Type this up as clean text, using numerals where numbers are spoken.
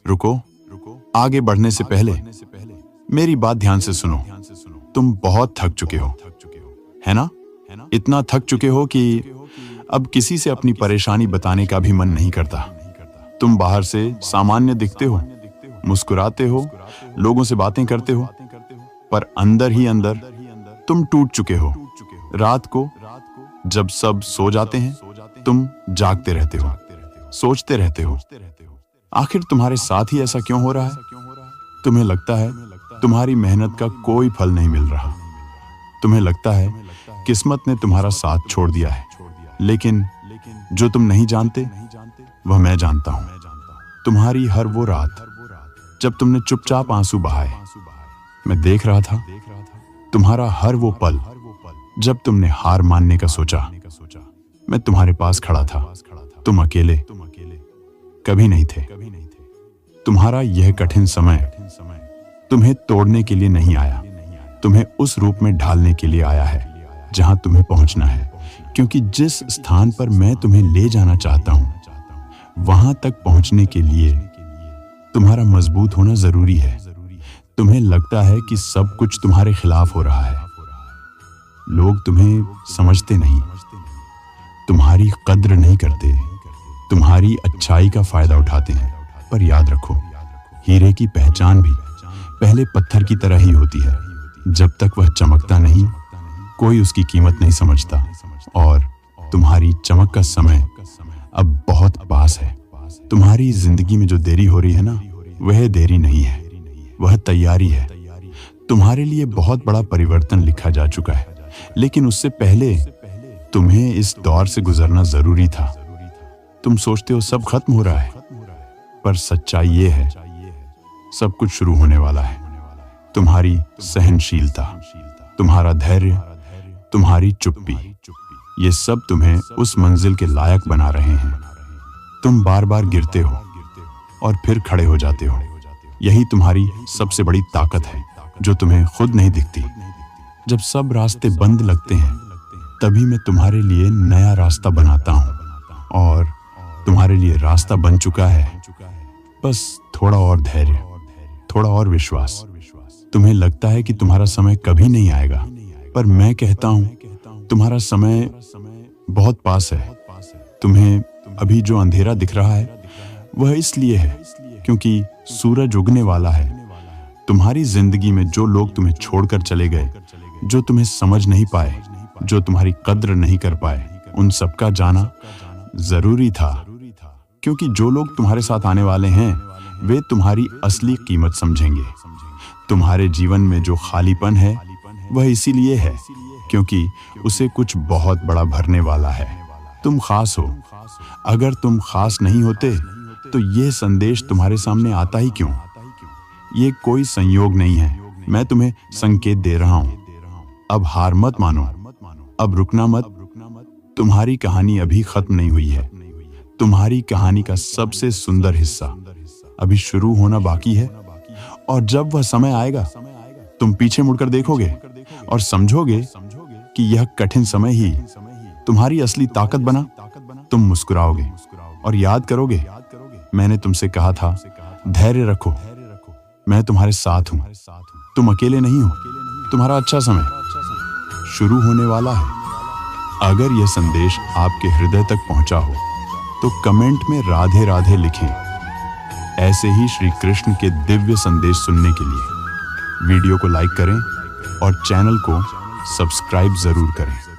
रुको, आगे बढ़ने से पहले मेरी बात ध्यान से सुनो। तुम बहुत थक चुके हो, है ना? इतना थक चुके हो कि अब किसी से अपनी परेशानी बताने का भी मन नहीं करता। तुम बाहर से सामान्य दिखते हो, मुस्कुराते हो, लोगों से बातें करते हो, पर अंदर ही अंदर तुम टूट चुके हो। रात को जब सब सो जाते हैं, तुम जागते रहते हो, सोचते रहते हो, आखिर तुम्हारे साथ ही ऐसा क्यों हो रहा है? तुम्हें लगता है तुम्हारी मेहनत का कोई फल नहीं मिल रहा। तुम्हें लगता है किस्मत ने तुम्हारा साथ छोड़ दिया है। लेकिन जो तुम नहीं जानते, वह मैं जानता हूं। तुम्हारी हर वो रात जब तुमने चुपचाप आंसू बहाए, मैं देख रहा था। तुम्हारा हर वो पल जब तुमने हार मानने का सोचा, मैं तुम्हारे पास खड़ा था। तुम अकेले कभी नहीं थे। तुम्हारा यह कठिन समय तुम्हें तोड़ने के लिए नहीं आया, तुम्हें उस रूप में ढालने के लिए आया है जहां तुम्हें पहुंचना है। क्योंकि जिस स्थान पर मैं तुम्हें ले जाना चाहता हूं, वहां तक पहुंचने के लिए तुम्हारा मजबूत होना जरूरी है। तुम्हें लगता है कि सब कुछ तुम्हारे खिलाफ हो रहा है। लोग तुम्हें समझते नहीं, तुम्हारी कद्र नहीं करते, तुम्हारी अच्छाई का फायदा उठाते हैं। पर याद रखो, हीरे की पहचान भी पहले पत्थर की तरह ही होती है। जब तक वह चमकता नहीं, कोई उसकी कीमत नहीं समझता। और तुम्हारी चमक का समय अब बहुत पास है। तुम्हारी जिंदगी में जो देरी हो रही है ना, वह देरी नहीं है, वह तैयारी है। तुम्हारे लिए बहुत बड़ा परिवर्तन लिखा जा चुका है, लेकिन उससे पहले तुम्हें इस दौर से गुजरना जरूरी था। तुम सोचते हो सब खत्म हो रहा है, पर सच्चाई ये है, सब कुछ शुरू होने वाला है। तुम्हारी सहनशीलता, तुम्हारा धैर्य, तुम्हारी चुप्पी, ये सब तुम्हें उस मंजिल के लायक बना रहे हैं। तुम बार बार गिरते हो और फिर खड़े हो जाते हो। यही तुम्हारी सबसे बड़ी ताकत है, जो तुम्हें खुद नहीं दिखती। जब सब रास्ते बंद लगते हैं, तभी मैं तुम्हारे लिए नया रास्ता बनाता हूं। और तुम्हारे लिए रास्ता बन चुका है। बस थोड़ा और धैर्य, थोड़ा और विश्वास। तुम्हें लगता है कि तुम्हारा समय कभी नहीं आएगा, पर मैं कहता हूं तुम्हारा समय बहुत पास है। तुम्हें अभी जो अंधेरा दिख रहा है, वह इसलिए है क्योंकि सूरज उगने वाला है। तुम्हारी जिंदगी में जो लोग तुम्हें छोड़कर चले गए, जो तुम्हें समझ नहीं पाए, जो तुम्हारी कद्र नहीं कर पाए, उन सबका जाना जरूरी था। क्योंकि जो लोग तुम्हारे साथ आने वाले हैं, वे तुम्हारी असली कीमत समझेंगे। तुम्हारे जीवन में जो खालीपन है, वह इसीलिए है क्योंकि उसे कुछ बहुत बड़ा भरने वाला है। तुम खास हो। अगर तुम खास नहीं होते, तो यह संदेश तुम्हारे सामने आता ही क्यों? ये कोई संयोग नहीं है। मैं तुम्हें संकेत दे रहा हूं। अब हार मत मानो, अब रुकना मत। तुम्हारी कहानी अभी खत्म नहीं हुई है। तुम्हारी कहानी का सबसे सुंदर हिस्सा अभी शुरू होना बाकी है। और जब वह समय आएगा, तुम पीछे मुड़कर देखोगे और समझोगे कि यह कठिन समय ही तुम्हारी असली ताकत बना। तुम मुस्कुराओगे और याद करोगे, मैंने तुमसे कहा था, धैर्य रखो, मैं तुम्हारे साथ हूं। तुम अकेले नहीं हो। तुम्हारा अच्छा समय शुरू होने वाला है। अगर यह संदेश आपके हृदय तक पहुंचा हो, तो कमेंट में राधे राधे लिखें। ऐसे ही श्री कृष्ण के दिव्य संदेश सुनने के लिए वीडियो को लाइक करें और चैनल को सब्सक्राइब जरूर करें।